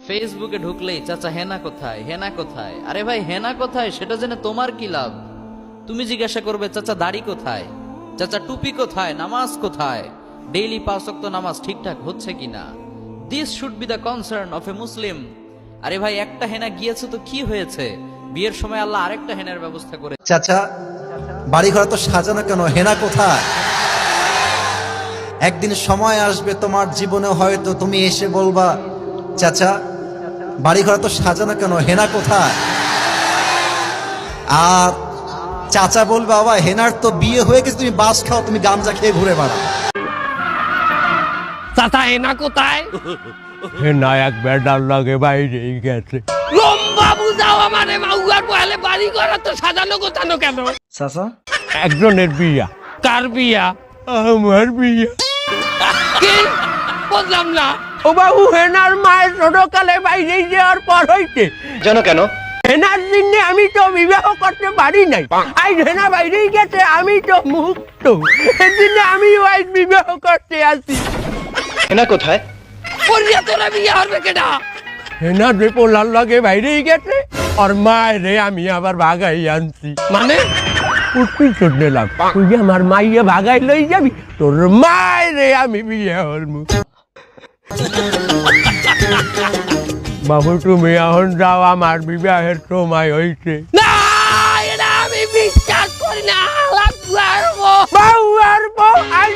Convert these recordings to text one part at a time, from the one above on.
ফেসবুকে ঢুকলেই চাচা হেনা কোথায়, হেনা কোথায়। আরে ভাই, হেনা কোথায় সেটা জেনে তোমার কি লাভ? তুমি জিজ্ঞাসা করবে চাচা দাড়ি কোথায়, চাচা টুপি কোথায়, নামাজ কোথায়, ডেইলি 5 ওয়াক্ত নামাজ ঠিকঠাক হচ্ছে কিনা। This should be the concern of a Muslim. আরে ভাই, একটা হেনা গিয়েছে তো কি হয়েছে? বিয়ের সময় আল্লাহ আরেকটা হেনার ব্যবস্থা করে। চাচা বাড়ি ঘর তো সাজানো কেন, হেনা কোথায়? একদিন সময় আসবে তোমার জীবনে, হয়তো তুমি এসে বলবা চাচা বাড়ি ঘর তো সাজানো কেন, হেনা কোথায়? আর চাচা বলবে বাবা হেনার তো বিয়ে হয়ে গেছে, তুমি বাস খাও, তুমি গাঞ্জা খেয়ে ঘুরে বেড়াও। চাচা হেনা কোথায়? হেনা এক বেডার লাগে বাইরে গেছে। লম্বা বুঝাও আমারে, মাউয়ার বহালে বাড়ি ঘর তো সাজানো গোছানো কেন? চাচা একজনের বিয়া। কার বিয়া? আমার বিয়া। কি বুঝলাম না। ও বাবু, হেনার মায়ের ছোটকালে বাইরে যাওয়ার পর হইতে জানো কেন? হেনার দিনে আমি তো বিবাহ করতে পারি নাই। আজ হেনা বাইরেই গেছে, আমি তো মুক্ত। সেদিনে আমি আজ বিবাহ করতে আসি। হেনা কোথায়? পরিয়া তোরা বিয়া হবে কেডা? হেনা যে পোলার লাগে বাইরেই গেছে, আর মায়ের রে আমি আবার ভাগাই আনছি। মানে উঠবি শুনলাম তুই যে আমার মাইয়া ভাগাই লই যাবি, তোর মায়ের রে আমি বিয়ে হলমু। বাবু তুমি এখন যাও, আমার বিবাহের সময় হইছে। না, এটা আমি বিশ্বাস করি না। বাবু আর বউ আজ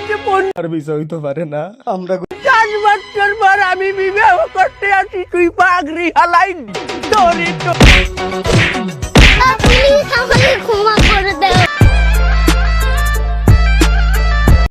আর বিষয় হইতে পারে না, আমরা 50 বছর পর আমি বিবাহ করতে আসি, তুই পাগড়ি হালাইনি। তোরই তো প্লিজ আমাকে ক্ষমা করে দাও।